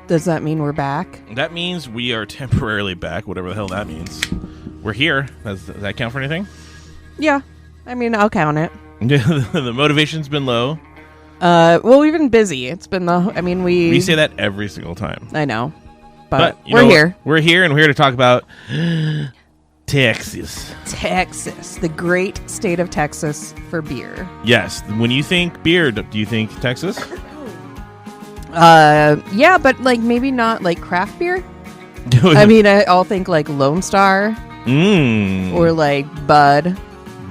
Does that mean we're back? That means we are temporarily back, whatever the hell that means. We're here. Does that count for anything? Yeah. I mean, I'll count it. The motivation's been low. Well, we've been busy. It's been we say that every single time. I know. But we're here. We're here, and we're here to talk about Texas. Texas, the great state of Texas for beer. Yes. When you think beer, do you think Texas? Yeah, but maybe not craft beer. I mean, I'll think Lone Star, or Bud,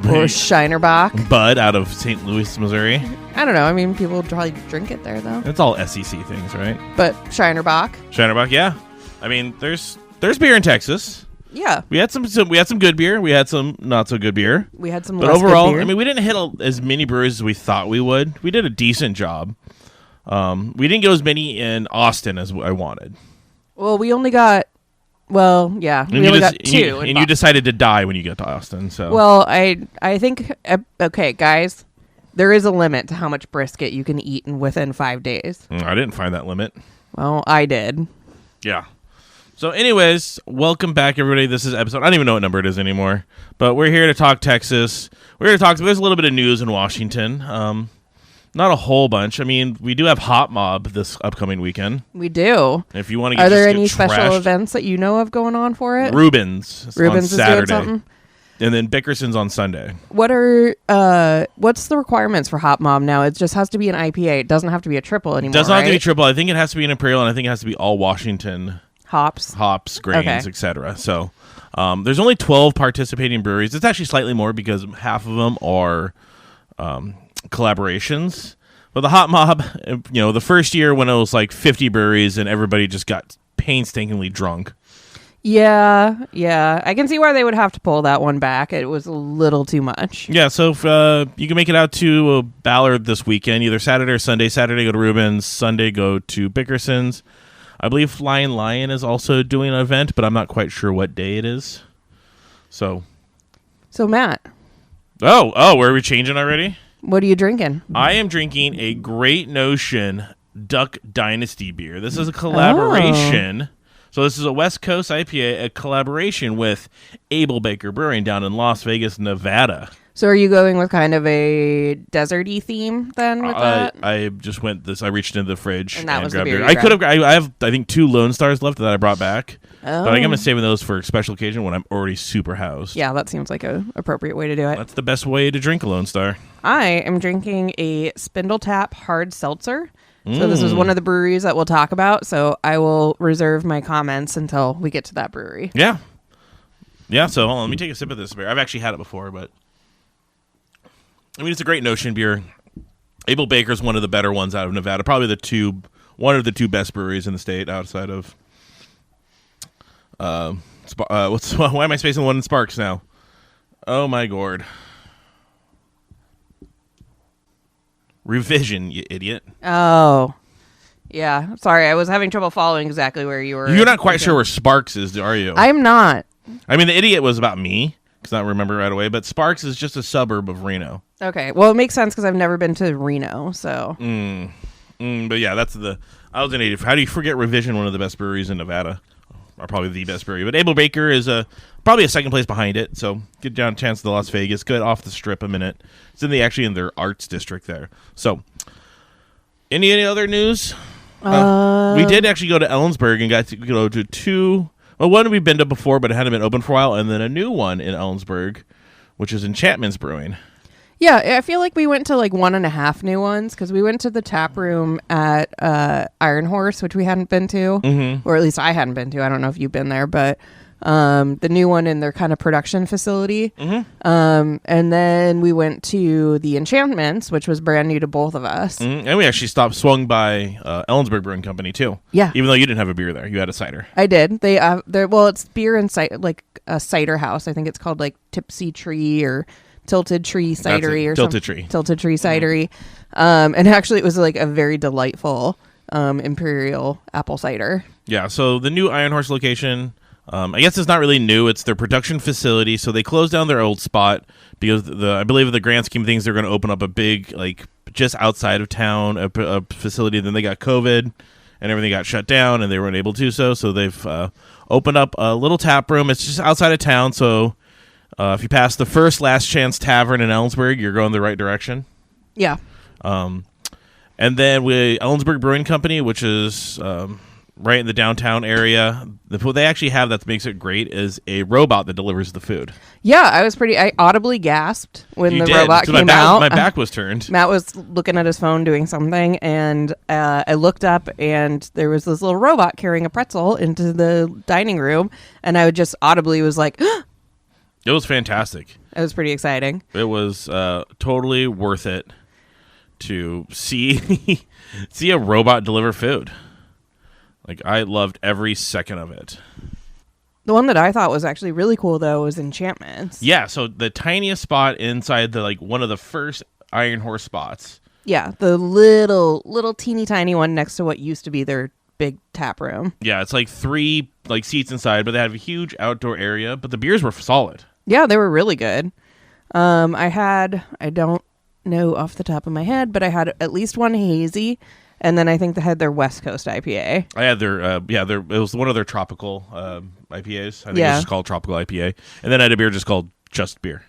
or Shinerbach. Bud out of St. Louis, Missouri. I don't know. I mean, people probably drink it there though. It's all SEC things, right? But Shinerbach. Shinerbach, yeah. I mean, there's beer in Texas. Yeah, we had some good beer. We had some not so good beer. We had some, but less overall, good beer. I mean, we didn't hit as many breweries as we thought we would. We did a decent job. We didn't go as many in Austin as I wanted. Well, we only got. Well, yeah, we only got two. And you decided to die when you got to Austin. So well, I think okay, guys, there is a limit to how much brisket you can eat within 5 days. I didn't find that limit. Well, I did. Yeah. So anyways, welcome back, everybody. This is episode, I don't even know what number it is anymore, but we're here to talk Texas. We're here to talk, there's a little bit of news in Washington. Not a whole bunch. I mean, we do have Hot Mob this upcoming weekend. We do. If you want to get Are there any special events that you know of going on for it? Rubens on Saturday. Is doing something? And then Bickerson's on Sunday. What's the requirements for Hot Mob now? It just has to be an IPA. It doesn't have to be a triple anymore. It does not have to be right? triple. I think it has to be an Imperial, and I think it has to be all Washington hops, grains, etc. So there's only 12 participating breweries. It's actually slightly more because half of them are collaborations. But the Hot Mob, the first year when it was 50 breweries and everybody just got painstakingly drunk. Yeah. I can see why they would have to pull that one back. It was a little too much. Yeah, so if you can make it out to Ballard this weekend, either Saturday or Sunday. Saturday, go to Rubens. Sunday, go to Bickerson's. I believe Flying Lion is also doing an event, but I'm not quite sure what day it is. So Matt. Oh, were we changing already? What are you drinking? I am drinking a Great Notion Duck Dynasty beer. This is a collaboration. So this is a West Coast IPA, a collaboration with Able Baker Brewing down in Las Vegas, Nevada. So are you going with kind of a deserty theme then with that? I just went I reached into the fridge and that was grabbed the beer. I could have. I have I think 2 Lone Stars left that I brought back. Oh. But I think I'm gonna saving those for a special occasion when I'm already super housed. Yeah, that seems like a appropriate way to do it. That's the best way to drink a Lone Star. I am drinking a Spindle Tap hard seltzer. So this is one of the breweries that we'll talk about. So I will reserve my comments until we get to that brewery. Yeah. So hold on, let me take a sip of this beer. I've actually had it before, but I mean, it's a Great Notion beer. Able Baker's one of the better ones out of Nevada. Probably one of the 2 best breweries in the state outside of why am I spacing the one in Sparks now? Oh my gourd. Revision, you idiot. Oh. Yeah. Sorry, I was having trouble following exactly where you were. You're not quite sure where Sparks is, are you? I'm not. I mean, the idiot was about me, because I don't remember right away, but Sparks is just a suburb of Reno. Okay. Well, it makes sense because I've never been to Reno, so. But yeah, I was an idiot. How do you forget Revision, one of the best breweries in Nevada? Or probably the best brewery. But Able Baker is probably a second place behind it, so get down a chance to Las Vegas. Good off the strip a minute. It's in their arts district there. So, any other news? We did actually go to Ellensburg and got to go to 2. Well, one we've been to before, but it hadn't been open for a while, and then a new one in Ellensburg, which is Enchantment's Brewing. Yeah, I feel like we went to 1.5 new ones because we went to the tap room at Iron Horse, which we hadn't been to, or at least I hadn't been to. I don't know if you've been there, but the new one in their kind of production facility. And then we went to the Enchantments, which was brand new to both of us. And we actually swung by Ellensburg Brewing Company too. Yeah, even though you didn't have a beer there, you had a cider. I did. It's beer and a cider house. I think it's called Tipsy Tree or Tilted Tree Cidery or Tilted something. Tree. Tilted Tree Cidery. And actually it was a very delightful imperial apple cider. Yeah, so the new Iron Horse location, I guess it's not really new. It's their production facility. So they closed down their old spot because I believe the grand scheme of things, they're going to open up a big, just outside of town, a facility. Then they got COVID. and everything got shut down, and they weren't able to do so. So they've opened up a little tap room. It's just outside of town, so if you pass the first Last Chance Tavern in Ellensburg, you're going the right direction. Yeah. And then Ellensburg Brewing Company, which is right in the downtown area. What they actually have that makes it great is a robot that delivers the food. Yeah, I audibly gasped when You the did. robot So came my out. My back was turned. Matt was looking at his phone doing something, and I looked up, and there was this little robot carrying a pretzel into the dining room, and I just audibly was like, It was fantastic. it was pretty exciting. It was totally worth it to see see a robot deliver food. Like, I loved every second of it. The one that I thought was actually really cool, though, was Enchantments. Yeah, so the tiniest spot inside one of the first Iron Horse spots. Yeah, the little teeny tiny one next to what used to be their big tap room. Yeah, it's like 3 seats inside, but they have a huge outdoor area, but the beers were solid. Yeah, they were really good. I don't know off the top of my head, but I had at least one hazy, and then I think they had their West Coast IPA. I had it was one of their tropical IPAs. I think it's just called Tropical IPA. And then I had a beer just called Just Beer.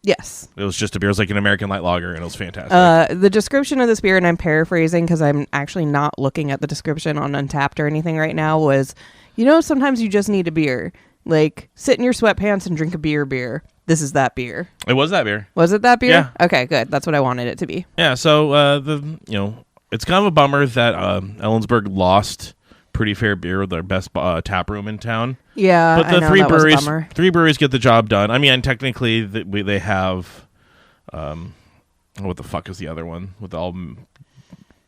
Yes. It was just a beer. It was like an American light lager, and it was fantastic. The description of this beer, and I'm paraphrasing because I'm actually not looking at the description on Untappd or anything right now, was, sometimes you just need a beer. Like, sit in your sweatpants and drink a beer. This is that beer. It was that beer. Was it that beer? Yeah. Okay, good. That's what I wanted it to be. Yeah, so it's kind of a bummer that Ellensburg lost pretty fair beer with their best tap room in town. Yeah, but the I know, that was a bummer. 3 breweries get the job done. I mean, and technically they have what the fuck is the other one with all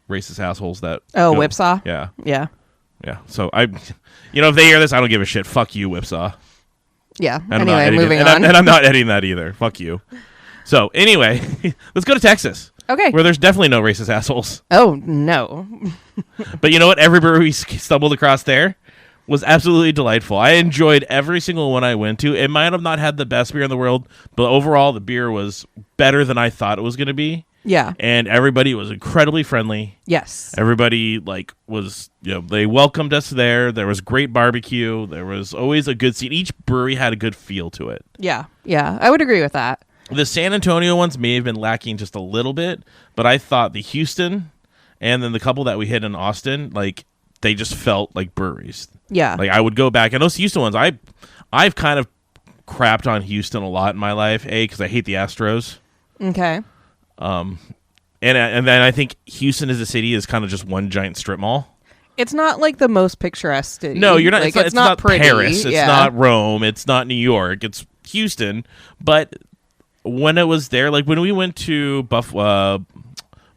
racist assholes that Whipsaw? Yeah. Yeah. So if they hear this, I don't give a shit. Fuck you, Whipsaw. Yeah. And anyway, moving on. And I'm not editing that either. Fuck you. So anyway, let's go to Texas. Okay. Where there's definitely no racist assholes. Oh, no. But you know what? Every brewery we stumbled across there was absolutely delightful. I enjoyed every single one I went to. It might have not had the best beer in the world, but overall the beer was better than I thought it was going to be. Yeah. And everybody was incredibly friendly. Yes. Everybody was, they welcomed us there. There was great barbecue. There was always a good scene. Each brewery had a good feel to it. Yeah. Yeah. I would agree with that. The San Antonio ones may have been lacking just a little bit, but I thought the Houston and then the couple that we hit in Austin, they just felt like breweries. Yeah. I would go back, and those Houston ones, I've kind of crapped on Houston a lot in my life, because I hate the Astros. Okay. And then I think Houston as a city is kind of just one giant strip mall. It's not like the most picturesque city. No, you're not. It's not pretty. Paris. It's not Rome. It's not New York. It's Houston. But when it was there, when we went to Buffalo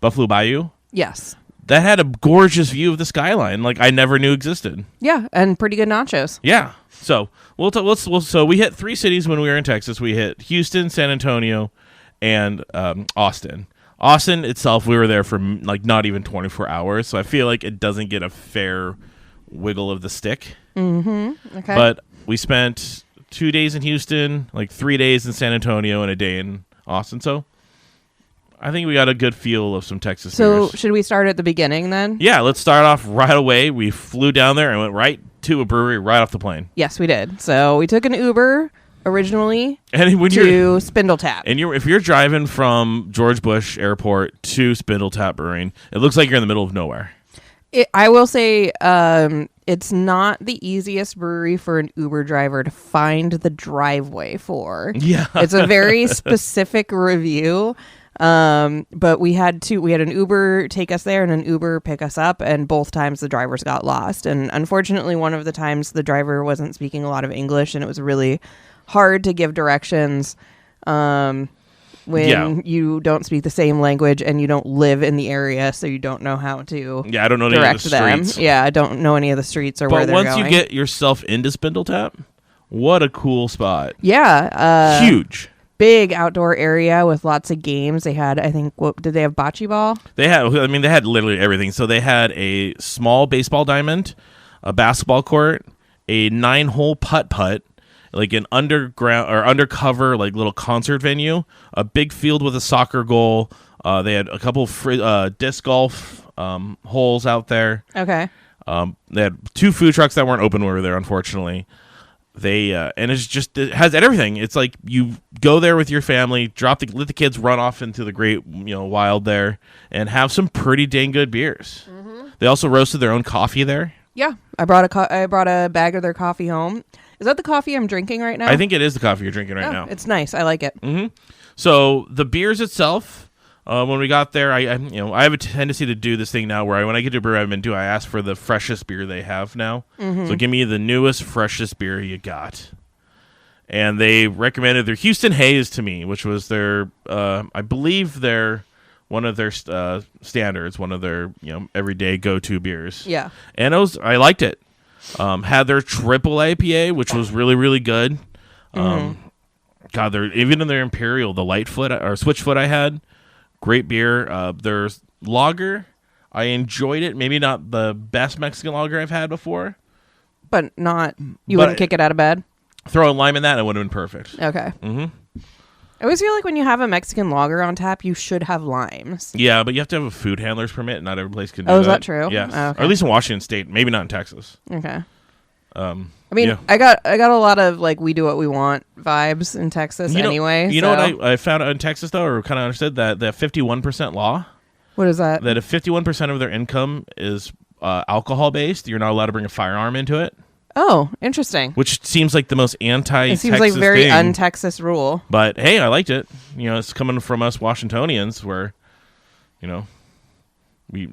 Bayou, yes, that had a gorgeous view of the skyline, I never knew existed. Yeah, and pretty good nachos. Yeah. So so we hit 3 cities when we were in Texas. We hit Houston, San Antonio, and Austin. Austin itself, we were there for not even 24 hours, so I feel like it doesn't get a fair wiggle of the stick. Mm-hmm. Okay. But we spent 2 days in Houston, 3 days in San Antonio, and a day in Austin. So I think we got a good feel of some Texas beers. Should we start at the beginning then? Yeah, let's start off right away. We flew down there and went right to a brewery right off the plane. Yes, we did. So we took an Uber originally and to Spindle Tap. And if you're driving from George Bush Airport to Spindle Tap Brewing, it looks like you're in the middle of nowhere. I will say it's not the easiest brewery for an Uber driver to find the driveway for. Yeah. It's a very specific review. But we had an Uber take us there and an Uber pick us up, and both times the drivers got lost. And unfortunately, one of the times the driver wasn't speaking a lot of English, and it was really hard to give directions when you don't speak the same language and you don't live in the area, so you don't know how to I don't know direct any of the them. streets. Yeah, I don't know any of the streets or where they're going. But once you get yourself into Spindle Tap, what a cool spot. Yeah. Huge. Big outdoor area with lots of games. They had, I think, did they have bocce ball? They had literally everything. So they had a small baseball diamond, a basketball court, a 9-hole putt-putt, an underground or undercover little concert venue, a big field with a soccer goal. They had a couple disc golf holes out there. Okay. They had 2 food trucks that weren't open when we were there, unfortunately. And it has everything. It's like you go there with your family, let the kids run off into the great wild there, and have some pretty dang good beers. Mm-hmm. They also roasted their own coffee there. Yeah, I brought a bag of their coffee home. Is that the coffee I'm drinking right now? I think it is the coffee you're drinking right now. It's nice. I like it. Mm-hmm. So the beers itself. When we got there, I have a tendency to do this thing now where when I get to a brewery I've been to, I ask for the freshest beer they have now. Mm-hmm. So give me the newest, freshest beer you got. And they recommended their Houston Haze to me, which was their, I believe one of their standards, one of their everyday go-to beers. Yeah. And I liked it. Had their triple IPA, which was really, really good. God, even in their Imperial, the Lightfoot or Switchfoot I had. Great beer. There's lager. I enjoyed it. Maybe not the best Mexican lager I've had before. But wouldn't kick it out of bed? Throw a lime in that, it would have been perfect. Okay. Mm-hmm. I always feel like when you have a Mexican lager on tap, you should have limes. Yeah, but you have to have a food handler's permit. Not every place can do that. Oh, is that true? Yes. Oh, okay. Or at least in Washington State. Maybe not in Texas. Okay. I mean, yeah. I got a lot of we do what we want vibes in Texas anyway. You know what I found out in Texas though, or kind of understood that 51% law. What is that? That if 51% of their income is alcohol based, you're not allowed to bring a firearm into it. Oh, interesting. Which seems like the most anti-Texas thing. It seems like very un-Texas rule. But hey, I liked it. It's coming from us Washingtonians, where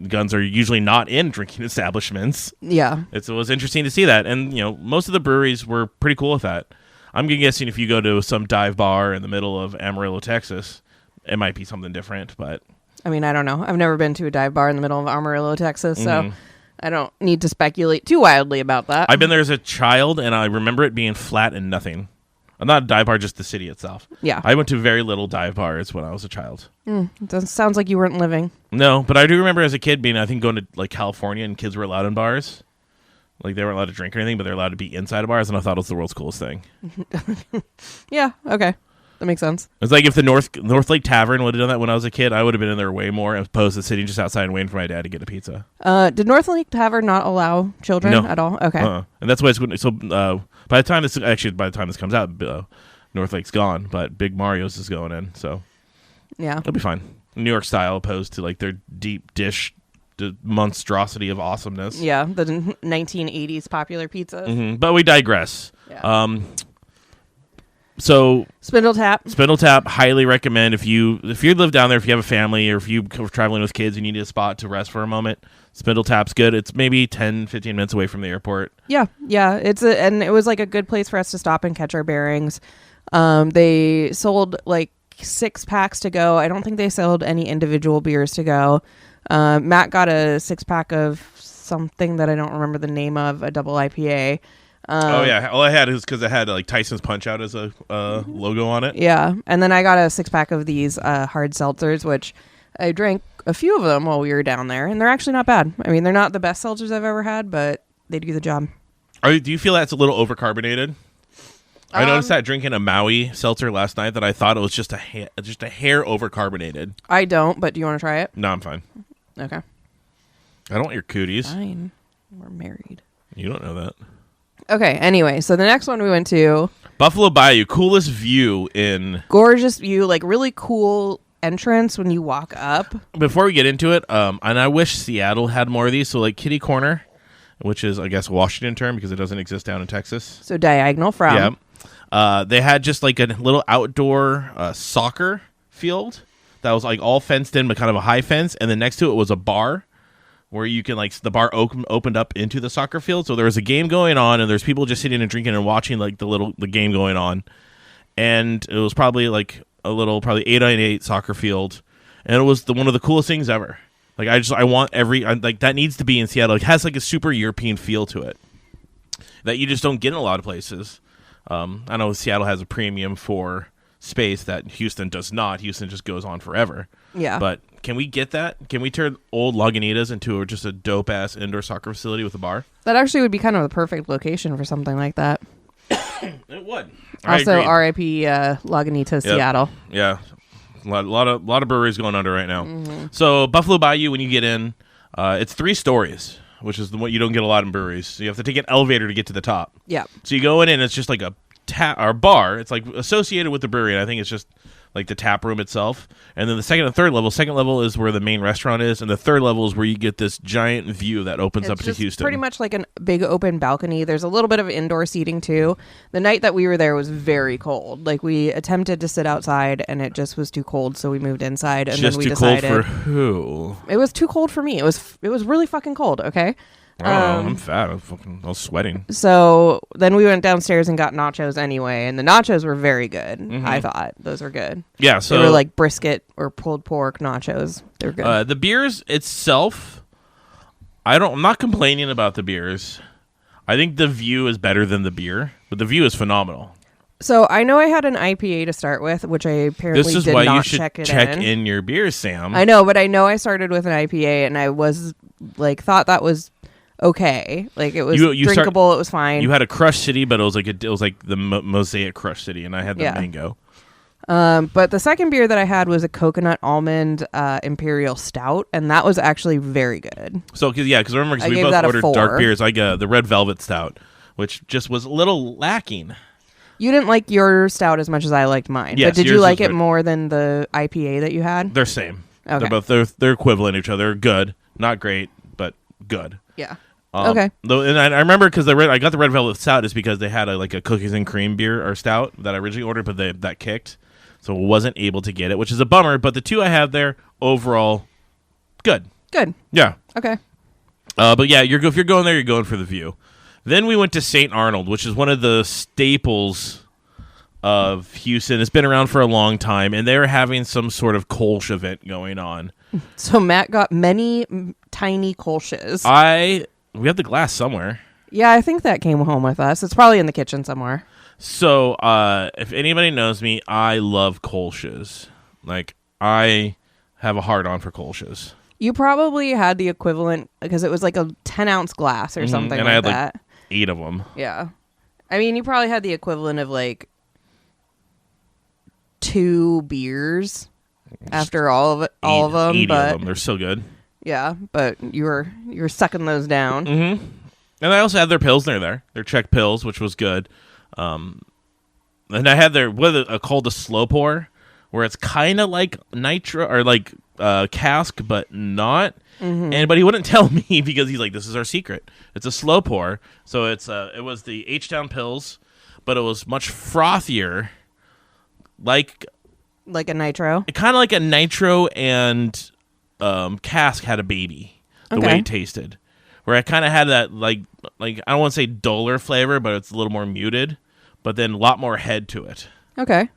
guns are usually not in drinking establishments. Yeah. It was interesting to see that. And, most of the breweries were pretty cool with that. I'm guessing if you go to some dive bar in the middle of Amarillo, Texas, it might be something different, but... I mean, I don't know. I've never been to a dive bar in the middle of Amarillo, Texas, so I don't need to speculate too wildly about that. I've been there as a child, and I remember it being flat and nothing. Not a dive bar, just the city itself. Yeah. I went to very little dive bars when I was a child. Sounds like you weren't living. No, but I do remember as a kid going to California, and kids were allowed in bars. They weren't allowed to drink or anything, but they're allowed to be inside of bars, and I thought it was the world's coolest thing. Yeah, okay. That makes sense. It's like if the North Lake Tavern would have done that when I was a kid, I would have been in there way more as opposed to sitting just outside and waiting for my dad to get a pizza. Did North Lake Tavern not allow children at all? Okay. And that's why it's so by the time this comes out, North Lake's gone, but Big Mario's is going in, so yeah, it'll be fine. New York style opposed to their deep dish monstrosity of awesomeness. Yeah, the 1980s popular pizzas. Mm-hmm. But we digress. Yeah. So Spindle Tap, highly recommend if you live down there, if you have a family, or if you're traveling with kids and you need a spot to rest for a moment. Spindle Tap's good. It's maybe 10-15 minutes away from the airport. Yeah. And it was a good place for us to stop and catch our bearings. They sold 6 packs to go. I don't think they sold any individual beers to go. Matt got a 6-pack of something that I don't remember the name of, a double IPA. Oh yeah, all I had is because it had Tyson's Punch Out as a logo on it. Yeah, and then I got a 6-pack of these hard seltzers, which I drank a few of them while we were down there, and they're actually not bad. I mean, they're not the best seltzers I've ever had, but they do the job. Do you feel that's a little overcarbonated? I noticed that drinking a Maui seltzer last night that I thought it was just a hair overcarbonated. I don't, but do you want to try it? No, I'm fine. Okay. I don't want your cooties. Fine. We're married. You don't know that. Okay, anyway, so the next one we went to... Buffalo Bayou, coolest view in... Gorgeous view, really cool entrance when you walk up. Before we get into it, and I wish Seattle had more of these, so Kitty Corner, which is, I guess, a Washington term because it doesn't exist down in Texas. So diagonal from... Yeah. They had just a little outdoor soccer field that was all fenced in, but kind of a high fence, and then next to it was a bar. Where you can the bar opened up into the soccer field, so there was a game going on, and there's people just sitting and drinking and watching the game going on, and it was probably probably 8-on-8 soccer field, and it was one of the coolest things ever. I want that needs to be in Seattle. It has a super European feel to it that you just don't get in a lot of places. I know Seattle has a premium for space that Houston does not. Houston just goes on forever. Yeah, but. Can we get that? Can we turn old Lagunitas into just a dope-ass indoor soccer facility with a bar? That actually would be kind of the perfect location for something like that. It would. Also, R.I.P. Lagunitas, Seattle. Yeah. A lot of breweries going under right now. Mm-hmm. So, Buffalo Bayou, when you get in, it's 3 stories. which is the one you don't get a lot in breweries. So you have to take an elevator to get to the top. Yeah. So you go in and it's just like a bar. It's like associated with the brewery, and I think it's just like the tap room itself. And then the second and third level. Second level is where the main restaurant is, and the third level is where you get this giant view that opens up to Houston. Pretty much like a big open balcony. There's a little bit of indoor seating too. The night that we were there was very cold. Like we attempted to sit outside, and it just was too cold, so we moved inside. And just then we too decided cold for who? It was too cold for me. It was really fucking cold. Okay. I'm fat. I was sweating. So then we went downstairs and got nachos anyway, and the nachos were very good. I thought those were good. Yeah, so they were like brisket or pulled pork nachos. They're good. The beers itself, I'm not complaining about the beers. I think the view is better than the beer, but the view is phenomenal. So I know I had an IPA to start with, which I apparently this is did why not you should check in your beers, Sam. I know, but I know I started with an IPA, and I was like thought that was okay. Like it was drinkable. It was fine. You had a Crush City, but it was like the Mosaic Crush City, and I had the mango. But the second beer that I had was a coconut almond imperial stout, and that was actually very good. So because remember we both ordered dark beers. I got the red velvet stout, which just was a little lacking. You didn't like your stout as much as I liked mine. Yes, but did you like it more than the IPA that you had? They're same. Okay. They're equivalent to each other. Good, not great, but good. Yeah. Okay. And I remember because I got the red velvet stout is because they had a cookies and cream beer or stout that I originally ordered, but that kicked, so wasn't able to get it, which is a bummer. But the two I have there overall, good. Good. Yeah. Okay. But yeah, if you're going there, you're going for the view. Then we went to St. Arnold, which is one of the staples of Houston. It's been around for a long time, and they're having some sort of Kolsch event going on. So Matt got many tiny Kolsches. We have the glass somewhere. Yeah, I think that came home with us. It's probably in the kitchen somewhere. So, if anybody knows me, I love Kolsches. Like, I have a hard-on for Kolsches. You probably had the equivalent, because it was like a 10-ounce glass or something and like I had that. Like 8 of them. Yeah. I mean, you probably had the equivalent of like 2 beers after all of them. 80 but of them. They're so good. Yeah, but you were sucking those down. Mm-hmm. And I also had their Pilsner there. Their Czech Pils, which was good. And I had their called a slow pour, where it's kind of like nitro or like cask, but not. Mm-hmm. But he wouldn't tell me because he's like, "This is our secret. It's a slow pour." So it was the H-Town Pils, but it was much frothier, like a nitro. Kind of like a nitro, and cask had a baby. The way it tasted, where I kind of had that like I don't want to say duller flavor, but it's a little more muted, but then a lot more head to it. Okay.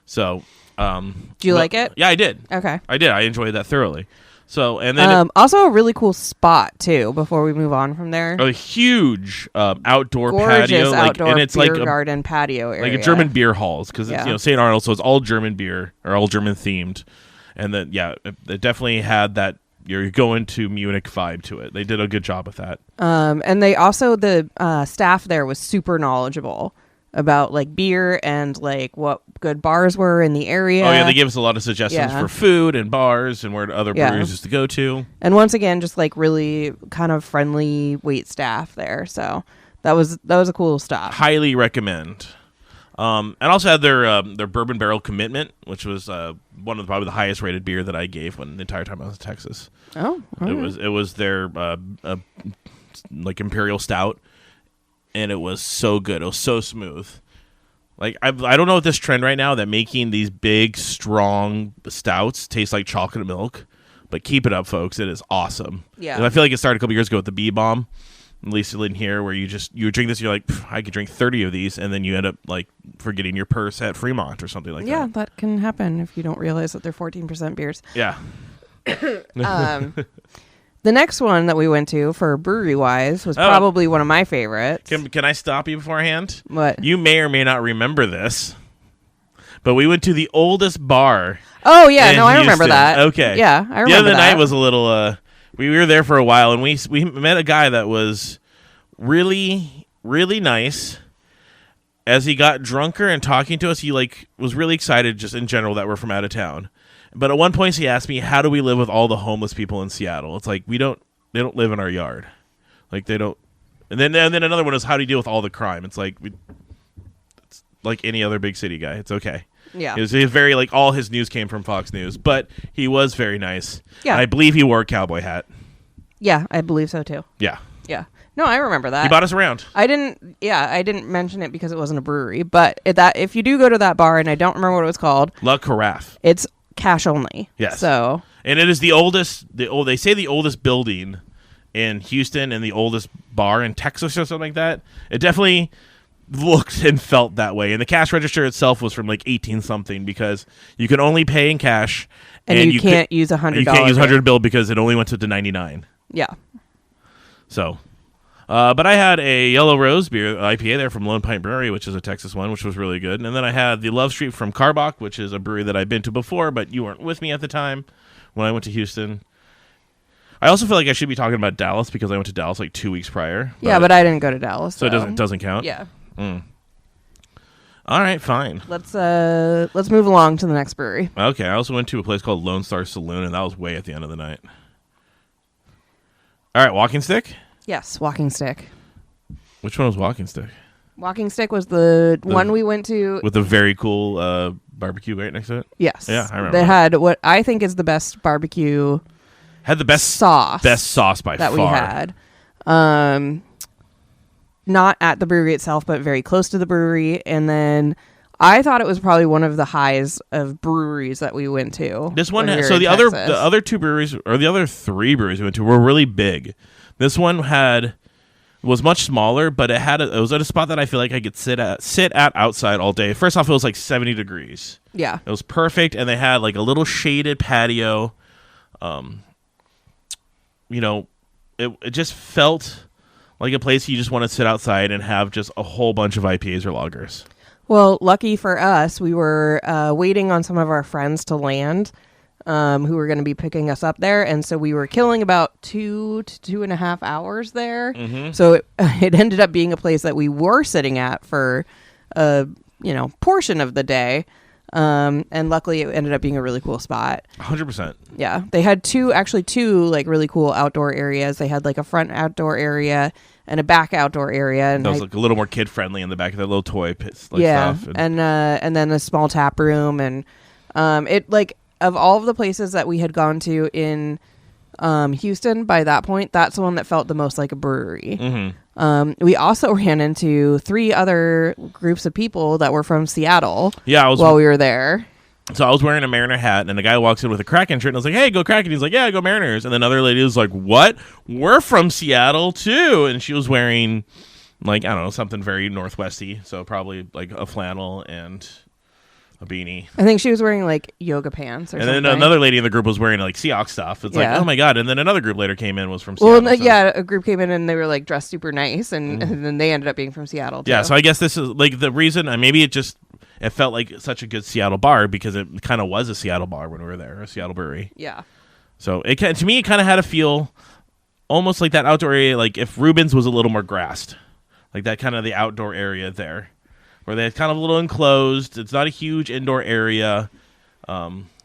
So, do you like it? Yeah, I did. Okay. I did. I enjoyed that thoroughly. So, and then also a really cool spot too. Before we move on from there, a huge outdoor gorgeous patio, outdoor and it's beer like garden patio area, like a German beer halls because it's St. Arnold, so it's all German beer or all German themed, and then it definitely had that you're going to Munich vibe to it. They did a good job with that. And they also the staff there was super knowledgeable about like beer and like what good bars were in the area. Oh yeah, they gave us a lot of suggestions for food and bars and where other breweries to go to. And once again, just like really kind of friendly wait staff there. So that was a cool stop. Highly recommend. And also had their bourbon barrel commitment, which was one of probably the highest rated beer that I gave the entire time I was in Texas. Oh, it was their like imperial stout. And it was so good. It was so smooth. Like I don't know what this trend right now that making these big, strong stouts taste like chocolate milk, but keep it up, folks. It is awesome. Yeah. And I feel like it started a couple years ago with the Bee Bomb, at least in here, where you drink this, you're like, I could drink 30 of these, and then you end up like forgetting your purse at Fremont or something like that. Yeah, that can happen if you don't realize that they're 14% beers. Yeah. The next one that we went to for brewery-wise was probably one of my favorites. Can I stop you beforehand? What? You may or may not remember this, but we went to the oldest bar. Oh, yeah. in No, I remember Houston. that. Okay. Yeah, I remember the other that. night was a little... we were there for a while, and we met a guy that was really, really nice. As he got drunker and talking to us, he was really excited just in general that we're from out of town. But at one point, he asked me, how do we live with all the homeless people in Seattle? It's like, they don't live in our yard. Like they don't. And then another one is how do you deal with all the crime? It's like any other big city guy. It's okay. Yeah. He was very like all his news came from Fox News, but he was very nice. Yeah. And I believe he wore a cowboy hat. Yeah, I believe so too. Yeah. Yeah. No, I remember that. He bought us around. I didn't mention it because it wasn't a brewery, but if you do go to that bar, and I don't remember what it was called. La Carafe. It's cash only. Yes. So. And it is the oldest. They say the oldest building in Houston and the oldest bar in Texas or something like that. It definitely looked and felt that way. And the cash register itself was from like 18 something because you can only pay in cash, and you can't use $100. You can't use $100 bill because it only went to 99. Yeah. So, but I had a Yellow Rose beer IPA there from Lone Pine Brewery, which is a Texas one, which was really good. And then I had the Love Street from Carbach, which is a brewery that I've been to before, but you weren't with me at the time when I went to Houston. I also feel like I should be talking about Dallas because I went to Dallas like 2 weeks prior. Yeah, but I didn't go to Dallas, so it doesn't count. Yeah. All right, fine. Let's move along to the next brewery. Okay, I also went to a place called Lone Star Saloon, and that was way at the end of the night. All right, Walking Stick? Yes, Walking Stick. Which one was Walking Stick? Walking Stick was the one we went to. With a very cool barbecue right next to it? Yes. Yeah, I remember. They had what I think is the best barbecue. Had the best sauce. Best sauce by that far. That we had. Not at the brewery itself, but very close to the brewery. And then I thought it was probably one of the highs of breweries that we went to. This one, so the other two breweries, or the other three breweries we went to, were really big. This one was much smaller, but it was at a spot that I feel like I could sit at outside all day. First off, it was like 70 degrees. Yeah, it was perfect, and they had like a little shaded patio. It just felt like a place you just want to sit outside and have just a whole bunch of IPAs or lagers. Well, lucky for us, we were waiting on some of our friends to land, who were going to be picking us up there. And so we were killing about 2 to 2.5 hours there. Mm-hmm. So it ended up being a place that we were sitting at for a portion of the day. And luckily it ended up being a really cool spot. 100%. Yeah. They had two like really cool outdoor areas. They had like a front outdoor area and a back outdoor area. And that was like a little more kid friendly in the back of that little toy pits. Stuff. And then a small tap room. And, it like of all of the places that we had gone to in, Houston by that point, that's the one that felt the most like a brewery. Mm-hmm. We also ran into 3 other groups of people that were from Seattle. Yeah, while we were there. So I was wearing a Mariner hat, and a guy walks in with a Kraken shirt, and I was like, "Hey, go Kraken!" He's like, "Yeah, go Mariners." And then another lady was like, "What? We're from Seattle too!" And she was wearing, like, I don't know, something very Northwesty, so probably like a flannel and a beanie. I think she was wearing like yoga pants or something. And then another lady in the group was wearing like Seahawks stuff. It's like, oh my God. And then another group later came in, was from Seattle. Well, yeah, a group came in and they were like dressed super nice, and then they ended up being from Seattle too. Yeah, so I guess this is like the reason, maybe it felt like such a good Seattle bar because it kind of was a Seattle bar when we were there, a Seattle brewery. Yeah. So to me, it kind of had a feel almost like that outdoor area, like if Rubens was a little more grassed, like that kind of the outdoor area there, where they're kind of a little enclosed. It's not a huge indoor area.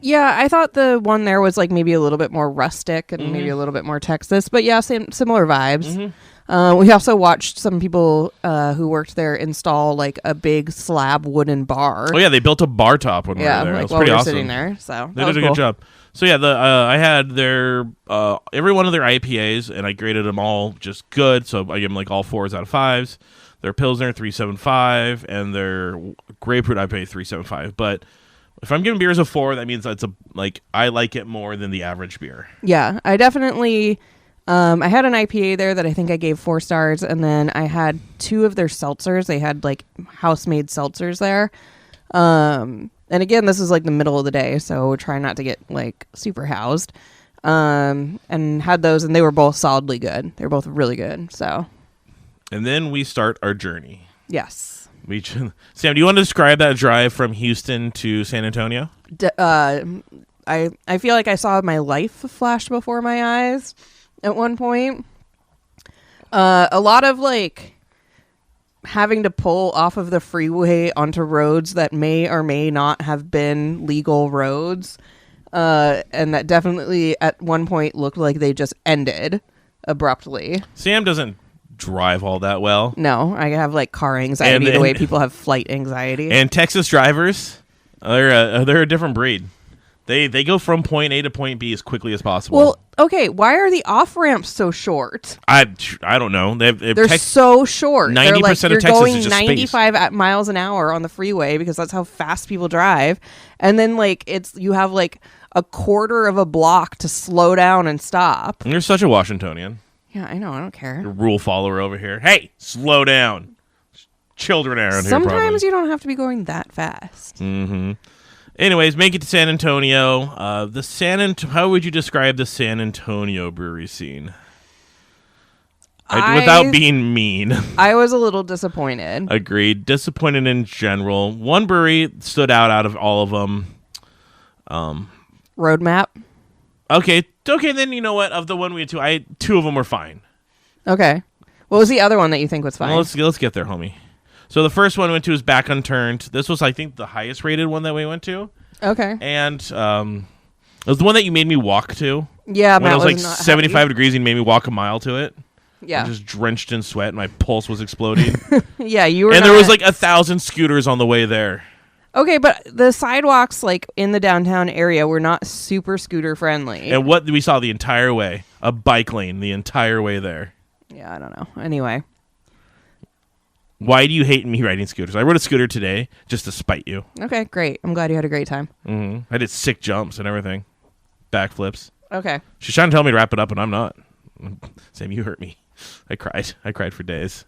Yeah, I thought the one there was like maybe a little bit more rustic and maybe a little bit more Texas, but yeah, similar vibes. Mm-hmm. We also watched some people who worked there install like a big slab wooden bar. Oh yeah, they built a bar top when we were there. Like, it was pretty awesome. Sitting there, so they did a good job. So yeah, I had their every one of their IPAs, and I graded them all just good. So I gave them like all 4s out of 5s. Their Pilsner 3.75, and their Grapefruit IPA 3.75. But if I'm giving beers a 4, that means I like it more than the average beer. Yeah, I definitely. I had an IPA there that I think I gave 4 stars, and then I had 2 of their seltzers. They had like house-made seltzers there. And again, this is like the middle of the day, so we're trying not to get like super housed. And had those, and they were both solidly good. They were both really good. So. And then we start our journey. Yes. Sam, do you want to describe that drive from Houston to San Antonio? I feel like I saw my life flash before my eyes at one point. A lot of like having to pull off of the freeway onto roads that may or may not have been legal roads. And that definitely at one point looked like they just ended. abruptly. Sam doesn't drive all that well. No, I have like car anxiety the way people have flight anxiety. And Texas drivers, they're a different breed. They go from point A to point B as quickly as possible. Well, okay, why are the off ramps so short? I don't know. They're so short. 90% like, of Texas you're going is just 95 miles an hour on the freeway because that's how fast people drive, and then like you have like a quarter of a block to slow down and stop. You're such a Washingtonian. Yeah, I know. I don't care. Rule follower over here. Hey, slow down. Children around here. Sometimes you don't have to be going that fast. Mm-hmm. Anyways, make it to San Antonio. How would you describe the San Antonio brewery scene? Without being mean. I was a little disappointed. Agreed. Disappointed in general. One brewery stood out of all of them. Roadmap. Okay. Then you know what? Of the one we had two of them were fine. Okay. What was the other one that you think was fine? Well, let's get there, homie. So the first one we went to was Back Unturned. This was, I think, the highest rated one that we went to. Okay. And it was the one that you made me walk to. Yeah, when it was like 75 degrees and you made me walk a mile to it. Yeah. I'm just drenched in sweat and my pulse was exploding. Yeah, you were. And there was like 1,000 scooters on the way there. Okay, but the sidewalks like in the downtown area were not super scooter friendly. And what we saw the entire way, a bike lane the entire way there. Yeah, I don't know. Anyway. Why do you hate me riding scooters? I rode a scooter today just to spite you. Okay, great. I'm glad you had a great time. Mm-hmm. I did sick jumps and everything. Backflips. Okay. She's trying to tell me to wrap it up, and I'm not. Sam, you hurt me. I cried for days.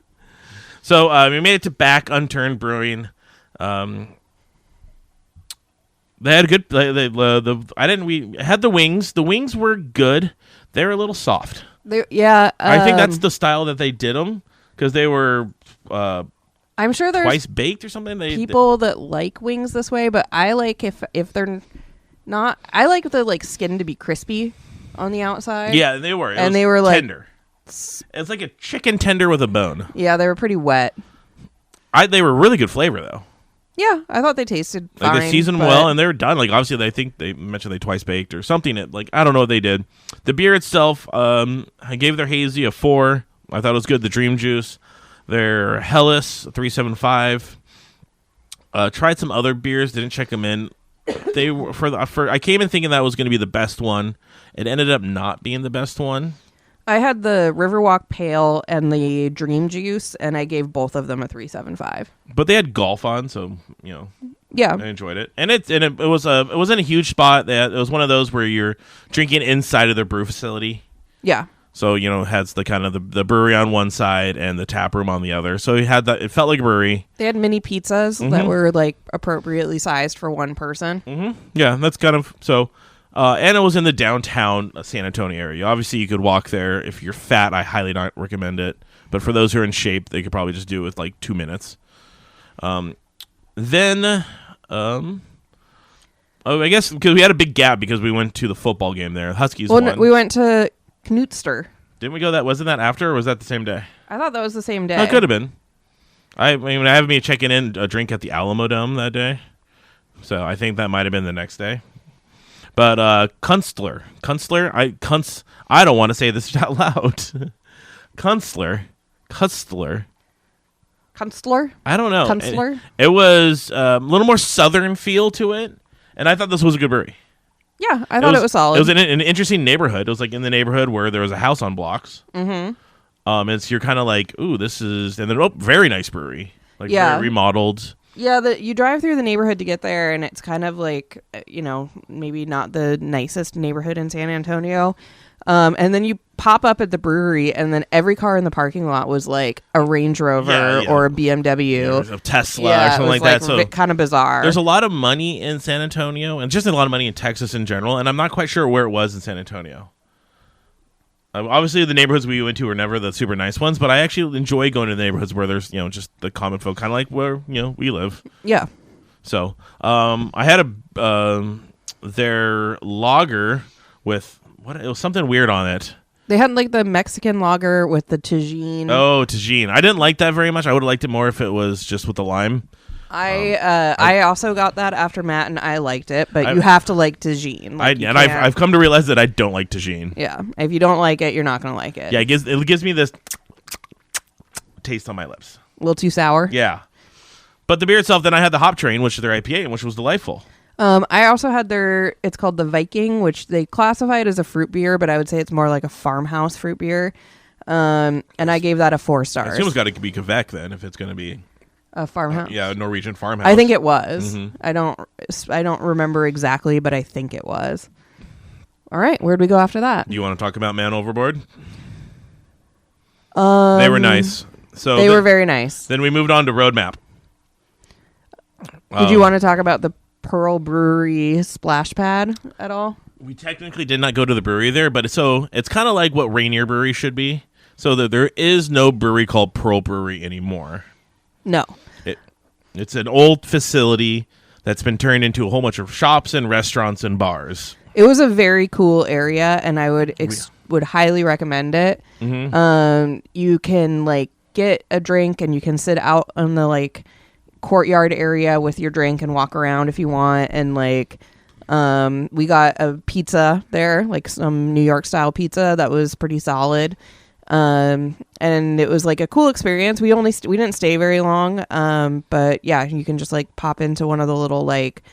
So we made it to Back Unturned Brewing. They had a good. We had the wings. The wings were good. They were a little soft. I think that's the style that they did them because they were. I'm sure there's twice baked or something. People that like wings this way, but I like if they're not. I like the like skin to be crispy on the outside. Yeah, they were. They were like tender. It's like a chicken tender with a bone. Yeah, they were pretty wet. They were really good flavor though. Yeah, I thought they tasted fine. Like they seasoned well, and they were done. Like obviously, I think they mentioned they twice baked or something. I don't know what they did. The beer itself, I gave their hazy a 4. I thought it was good. The Dream Juice, their Hellas 375. Tried some other beers. Didn't check them in. They were I came in thinking that was going to be the best one. It ended up not being the best one. I had the Riverwalk Pale and the Dream Juice, and I gave both of them a 375. But they had golf on, so yeah, I enjoyed it. And it wasn't a huge spot. It was one of those where you're drinking inside of their brew facility. Yeah. So it has the kind of the brewery on one side and the tap room on the other. So you had that. It felt like a brewery. They had mini pizzas that were like appropriately sized for one person. Mm-hmm. Yeah, that's kind of so. And it was in the downtown San Antonio area. Obviously, you could walk there. If you're fat, I highly not recommend it. But for those who are in shape, they could probably just do it with like 2 minutes. I guess because we had a big gap because we went to the football game there. Huskies won. No, we went to Knutster. Didn't we go that? Wasn't that after, or was that the same day? I thought that was the same day. Oh, it could have been. I have me checking in a drink at the Alamo Dome that day. So I think that might have been the next day. But Kunstler, I don't want to say this out loud. Kunstler. I don't know. Kunstler? It was a little more southern feel to it, and I thought this was a good brewery. Yeah, I thought it was solid. It was in an interesting neighborhood. It was like in the neighborhood where there was a house on blocks. Mm-hmm. You're kind of like, ooh, this is, and then very nice brewery, like very remodeled. Yeah, you drive through the neighborhood to get there, and it's kind of like, maybe not the nicest neighborhood in San Antonio. And then you pop up at the brewery, and then every car in the parking lot was like a Range Rover or a BMW. A Tesla or something like that. So kind of bizarre. There's a lot of money in San Antonio, and just a lot of money in Texas in general, and I'm not quite sure where it was in San Antonio. Obviously, the neighborhoods we went to were never the super nice ones, but I actually enjoy going to the neighborhoods where there's, just the common folk, kind of like where, we live. Yeah. So, I had their lager with, it was something weird on it. They had like the Mexican lager with the tagine. Oh, tagine. I didn't like that very much. I would have liked it more if it was just with the lime. I also got that after Matt and I liked it, but you have to like tagine. I've come to realize that I don't like tagine. Yeah, if you don't like it, you're not gonna like it. Yeah, it gives me this taste on my lips. A little too sour. Yeah, but the beer itself. Then I had the Hop Train, which is their IPA, which was delightful. I also had it's called the Viking, which they classify it as a fruit beer, but I would say it's more like a farmhouse fruit beer. And I gave that a 4 stars. It's almost got to be Quebec then, if it's going to be a farmhouse. Yeah, a Norwegian farmhouse. I think it was. Mm-hmm. I don't remember exactly, but I think it was. All right, where'd we go after that? You want to talk about Man Overboard? They were nice. So they were very nice. Then we moved on to Roadmap. Did you want to talk about the Pearl Brewery splash pad at all? We technically did not go to the brewery there, but it's kind of like what Rainier Brewery should be. So that there is no brewery called Pearl Brewery anymore. No. It's an old facility that's been turned into a whole bunch of shops and restaurants and bars. It was a very cool area, and I would highly recommend it. Mm-hmm. You can like get a drink, and you can sit out on the like courtyard area with your drink and walk around if you want. And like we got a pizza there, like some New York style pizza that was pretty solid. And it was like a cool experience. We didn't stay very long. But yeah, you can just like pop into one of the little like,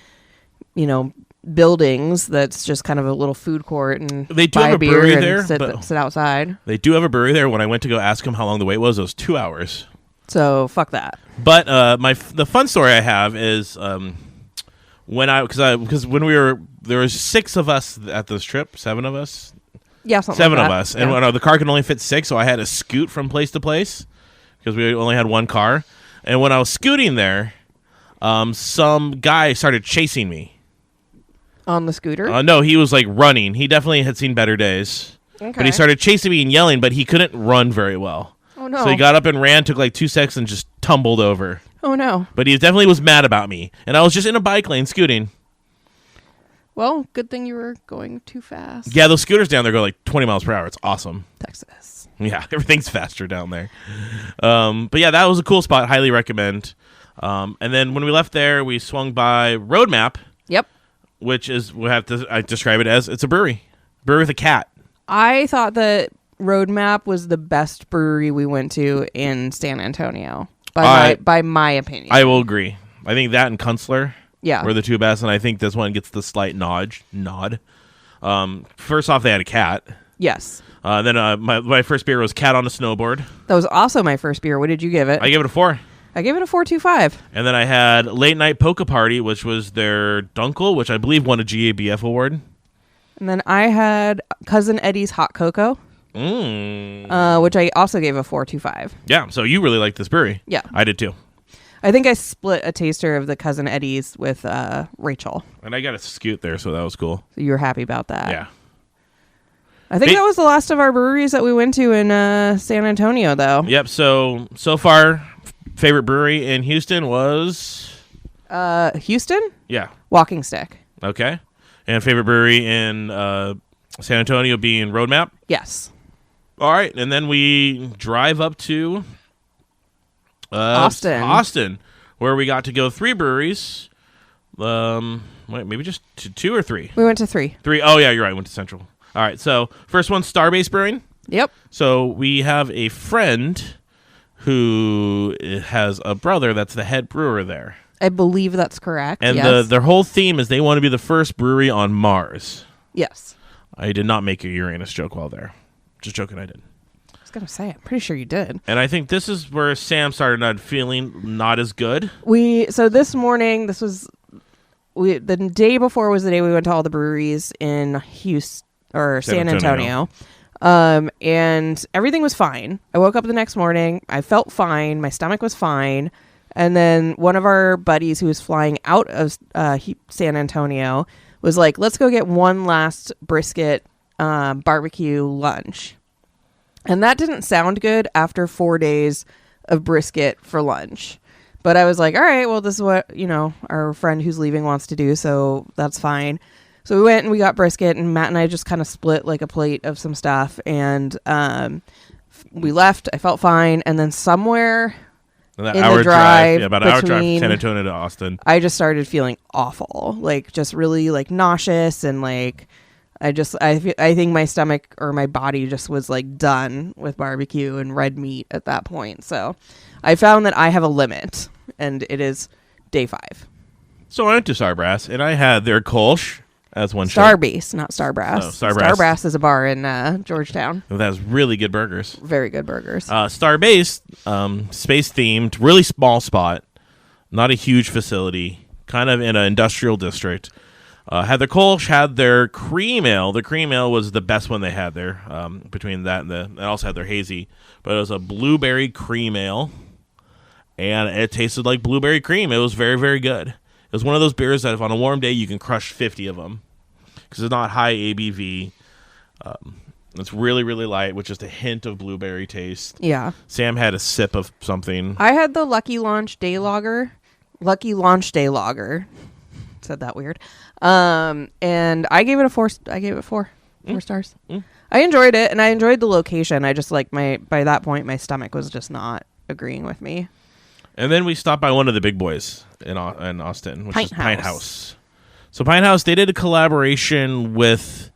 buildings that's just kind of a little food court, and they do have a brewery there. Sit outside. They do have a brewery there. When I went to go ask them how long the wait was, it was 2 hours. So fuck that. But the fun story I have is because when there was 6 of us at this trip, 7 of us. Yeah, seven of us, and the car can only fit 6, so I had to scoot from place to place because we only had one car. And when I was scooting there, some guy started chasing me on the scooter. No, he was like running. He definitely had seen better days. Okay. But he started chasing me and yelling, but he couldn't run very well. Oh no! So he got up and ran, took like 2 seconds, and just tumbled over. Oh no! But he definitely was mad about me, and I was just in a bike lane scooting. Well, good thing you were going too fast. Yeah, those scooters down there go like 20 miles per hour. It's awesome. Texas. Yeah, everything's faster down there. But yeah, that was a cool spot. Highly recommend. And then when we left there, we swung by Roadmap. Yep. Which is, I describe it as, it's a brewery. Brewery with a cat. I thought that Roadmap was the best brewery we went to in San Antonio, by my opinion. I will agree. I think that and Kunstler. Yeah. Were the 2 best, and I think this one gets the slight nod. First off, they had a cat. Yes. Then my first beer was Cat on a Snowboard. That was also my first beer. What did you give it? I gave it a 4. I gave it a 4.25. And then I had Late Night Polka Party, which was their Dunkel, which I believe won a GABF award. And then I had Cousin Eddie's Hot Cocoa, which I also gave a 4.25. Yeah, so you really liked this brewery. Yeah. I did too. I think I split a taster of the Cousin Eddie's with Rachel. And I got a scoot there, so that was cool. So you were happy about that. Yeah. I think that was the last of our breweries that we went to in San Antonio, though. Yep. So far, favorite brewery in Houston was? Houston? Yeah. Walking Stick. Okay. And favorite brewery in San Antonio being Roadmap? Yes. All right. And then we drive up to... Austin, where we got to go 3 breweries. Maybe just 2 or 3. We went to 3. 3. Oh yeah, you're right. Went to Central. All right. So first one, Starbase Brewing. Yep. So we have a friend who has a brother that's the head brewer there. I believe that's correct. And yes. their whole theme is they want to be the first brewery on Mars. Yes. I did not make a Uranus joke while there. Just joking, I did. I was going to say, I'm pretty sure you did. And I think this is where Sam started not feeling not as good. So this morning, the day before was the day we went to all the breweries in Houston or San Antonio. And everything was fine. I woke up the next morning. I felt fine. My stomach was fine. And then one of our buddies who was flying out of San Antonio was like, let's go get one last brisket barbecue lunch. And that didn't sound good after 4 days of brisket for lunch. But I was like, all right, well, this is what, our friend who's leaving wants to do. So that's fine. So we went and we got brisket, and Matt and I just kind of split like a plate of some stuff. And we left. I felt fine. And then somewhere That in hour the drive. Yeah, about an hour drive from San Antonio to Austin. I just started feeling awful, like just really like nauseous and like I think my stomach or my body just was like done with barbecue and red meat at that point. So I found that I have a limit, and it is day 5. So I went to Starbrass, and I had their Kolsch as one Starbass, not Starbrass. No, Starbrass. Starbrass is a bar in Georgetown. That has really good burgers. Very good burgers. Starbase, space themed, really small spot, not a huge facility, kind of in an industrial district. Had their Kolsch, had their cream ale. The cream ale was the best one they had there. Between that and they also had their hazy, but it was a blueberry cream ale, and it tasted like blueberry cream. It was very, very good. It was one of those beers that if on a warm day you can crush 50 of them because it's not high ABV. It's really, really light with just a hint of blueberry taste. Yeah. Sam had a sip of something. I had the Lucky Launch Day Lager. Said that weird. And I gave it a 4. I gave it 4 stars. I enjoyed it, and I enjoyed the location. I just like by that point my stomach was just not agreeing with me. And then we stopped by one of the big boys in Austin, which is Pint House. So Pint House, they did a collaboration with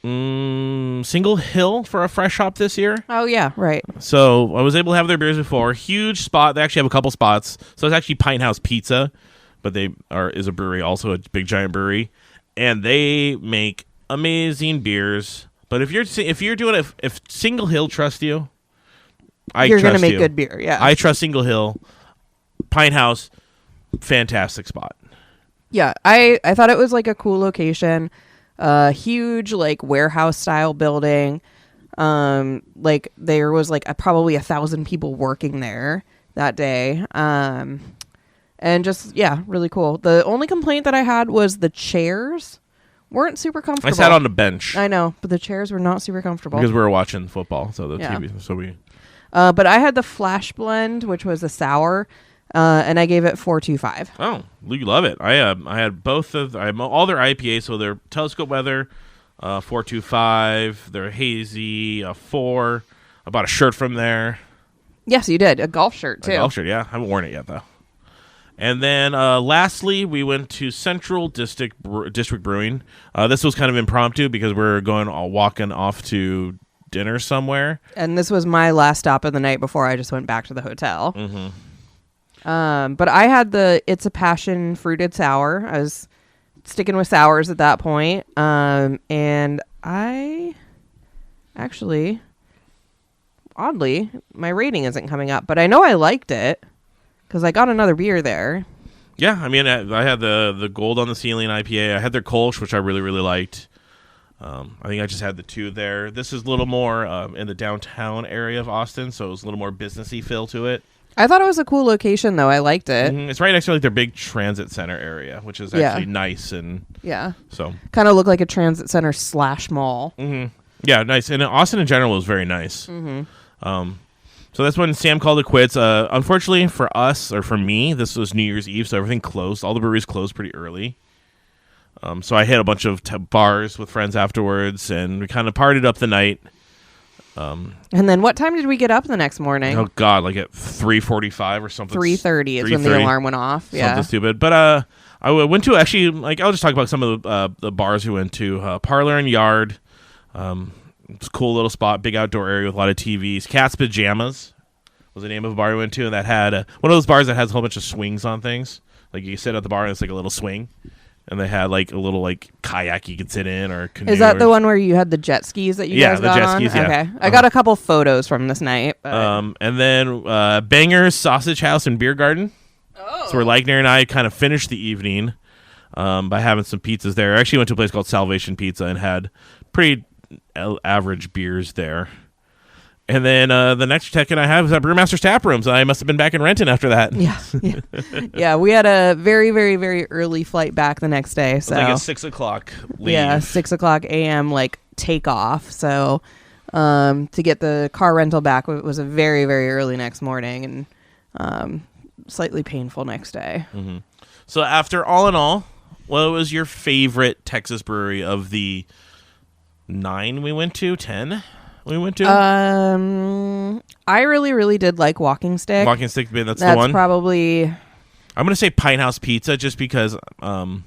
Single Hill for a fresh hop this year. Oh yeah, right. So I was able to have their beers before. Huge spot. They actually have a couple spots. So it's actually Pint House Pizza, but they is a brewery, also a big giant brewery, and they make amazing beers. But if you're doing it, if Single Hill trusts you, you're going to make good beer. Yeah, I trust Single Hill. Pint House, fantastic spot. Yeah, I thought it was like a cool location, huge like warehouse style building. Like there was like probably 1,000 people working there that day. And just really cool. The only complaint that I had was the chairs weren't super comfortable. I sat on the bench. I know, but the chairs were not super comfortable because we were watching football. So the TV. So we. But I had the Flash Blend, which was a sour, and I gave it 4.25. Oh, you love it! I had both of all their IPAs. So their Telescope Weather, 4.25. Their Hazy, 4. I bought a shirt from there. Yes, you did a golf shirt too. A golf shirt, yeah. I haven't worn it yet though. And then lastly, we went to Central District Brewing. This was kind of impromptu because we're walking off to dinner somewhere. And this was my last stop of the night before I just went back to the hotel. Mm-hmm. But I had the It's a Passion fruited sour. I was sticking with sours at that point. And I actually, oddly, my rating isn't coming up, but I know I liked it because I got another beer there. Yeah, I mean, I had the Gold on the Ceiling IPA. I had their Kolsch, which I really, really liked. I think I just had the 2 there. This is a little more in the downtown area of Austin, so it was a little more businessy feel to it. I thought it was a cool location, though. I liked it. Mm-hmm. It's right next to like their big transit center area, which is actually nice and so kind of looked like a transit center / mall. Mm-hmm. Yeah, nice. And Austin in general was very nice. Mm-hmm. So that's when Sam called it quits. Unfortunately for us, or for me, this was New Year's Eve, so everything closed. All the breweries closed pretty early. So I hit a bunch of bars with friends afterwards, and we kind of partied up the night. And then what time did we get up the next morning? Oh, God, like at 3:45 or something. 3:30 is when the alarm went off. Yeah. Something stupid. But I went to actually, like, I'll just talk about some of the bars we went to. Parlor and Yard. It's a cool little spot, big outdoor area with a lot of TVs. Cat's Pajamas was the name of a bar we went to, and that had one of those bars that has a whole bunch of swings on things. Like you sit at the bar and it's like a little swing, and they had like a little like kayak you could sit in or canoe. Is that the one where you had the jet skis that you guys got on? Yeah, the jet skis. Yeah. Okay, I got a couple photos from this night. But... and then Banger's Sausage House and Beer Garden. Oh. So where Leigner and I kind of finished the evening by having some pizzas there. I actually went to a place called Salvation Pizza and had pretty average beers there. And then the next check-in I have is at Brewmaster's Tap Room, so I must have been back in Renton after that. Yeah, we had a very, very, very early flight back the next day. So it was like a 6 o'clock leave. Yeah, 6 o'clock a.m. like takeoff. So to get the car rental back, it was a very, very early next morning and slightly painful next day. Mm-hmm. So after all in all, what was your favorite Texas brewery of the 9 we went to? 10? we went to? I really did like Walking Stick. Walking Stick, that's the one. That's probably. I'm gonna say Pine House Pizza just because I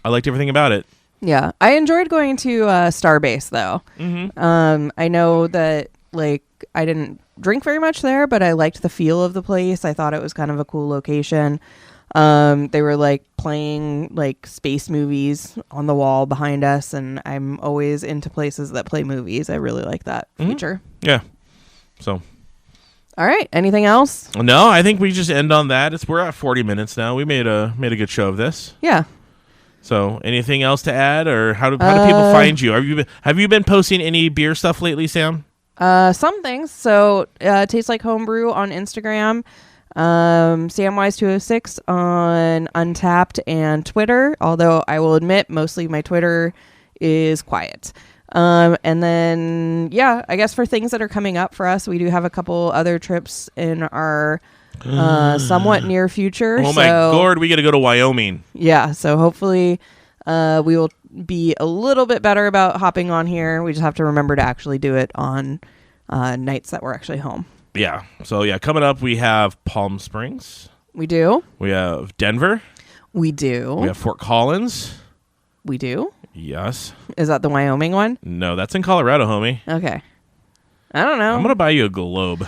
liked everything about it. Yeah, I enjoyed going to Starbase though. Mm-hmm. I know that like I didn't drink very much there, but I liked the feel of the place. I thought it was kind of a cool location. They were like playing like space movies on the wall behind us, and I'm always into places that play movies. I really like that feature. Yeah. So. All right. Anything else? No, I think we just end on that. We're at 40 minutes now. We made a good show of this. Yeah. So, anything else to add, or how do people find you? Have you been posting any beer stuff lately, Sam? Some things. So, Tastes Like Homebrew on Instagram, Samwise206 on Untapped and Twitter. Although I will admit, mostly my Twitter is quiet. And then, yeah, I guess for things that are coming up for us, we do have a couple other trips in our somewhat near future. Oh my Lord, we got to go to Wyoming. Yeah, so hopefully we will be a little bit better about hopping on here. We just have to remember to actually do it on nights that we're actually home. Yeah, so yeah, coming up we have Palm Springs. We do. We have Denver. We do. We have Fort Collins. We do. Yes. Is that the Wyoming one? No, that's in Colorado, homie. Okay. I don't know. I'm going to buy you a globe.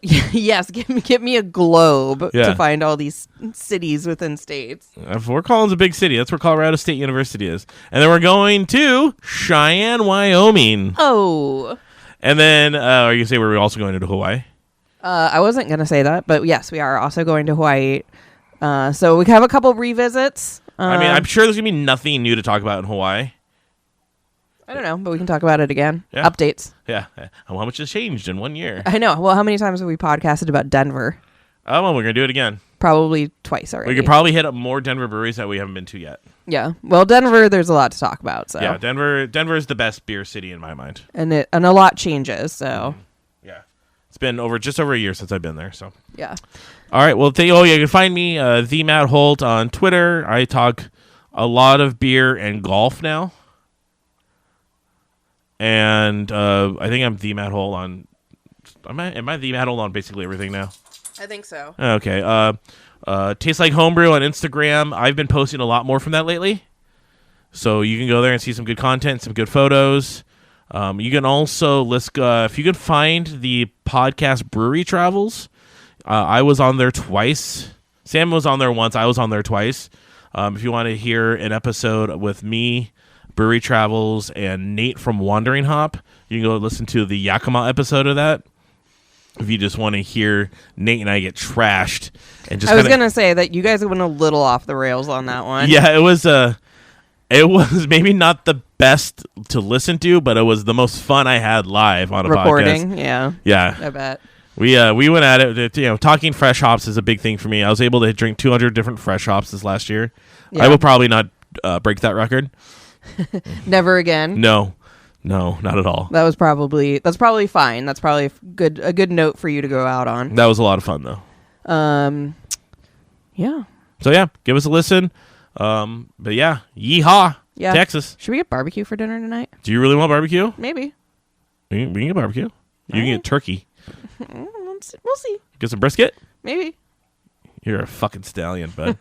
Yes, give me a globe Yeah. to find all these cities within states. Fort Collins is a big city. That's where Colorado State University is. And then we're going to Cheyenne, Wyoming. Oh. And then, are you going to say we're also going to Hawaii? I wasn't going to say that, but yes, we are also going to Hawaii. So we have a couple revisits. I mean, I'm sure there's going to be nothing new to talk about in Hawaii. I don't know, but we can talk about it again. Yeah. Updates. Yeah. How much has changed in 1 year? I know. Well, how many times have we podcasted about Denver? Oh, well, we're going to do it again. Probably twice already. We could probably hit up more Denver breweries that we haven't been to yet. Yeah. Well, Denver, there's a lot to talk about. So yeah, Denver is the best beer city in my mind. And a lot changes. So yeah, it's been just over a year since I've been there. So yeah. All right. Well, you can find me the Matt Holt on Twitter. I talk a lot of beer and golf now. And I think I'm the Matt Holt on. Am I the Matt Holt on basically everything now? I think so. Okay. Tastes Like Homebrew on Instagram. I've been posting a lot more from that lately. So you can go there and see some good content, some good photos. You can also if you can find the podcast Brewery Travels. I was on there twice. Sam was on there once. I was on there twice. If you want to hear an episode with me, Brewery Travels, and Nate from Wandering Hop, you can go listen to the Yakima episode of that. If you just want to hear Nate and I get trashed, and just I was gonna say that you guys went a little off the rails on that one. Yeah, it was maybe not the best to listen to, but it was the most fun I had live on a recording. podcast. Yeah, I bet. We went at it. Talking fresh hops is a big thing for me. I was able to drink 200 different fresh hops this last year. Yeah. I will probably not break that record. Never again. No, not at all. That's probably fine. That's probably a good note for you to go out on. That was a lot of fun though. Yeah. So yeah, give us a listen. But yeah, yeehaw. Yeah. Texas. Should we get barbecue for dinner tonight? Do you really want barbecue? Maybe. We can get barbecue. You can get turkey. We'll see. Get some brisket? Maybe. You're a fucking stallion, bud.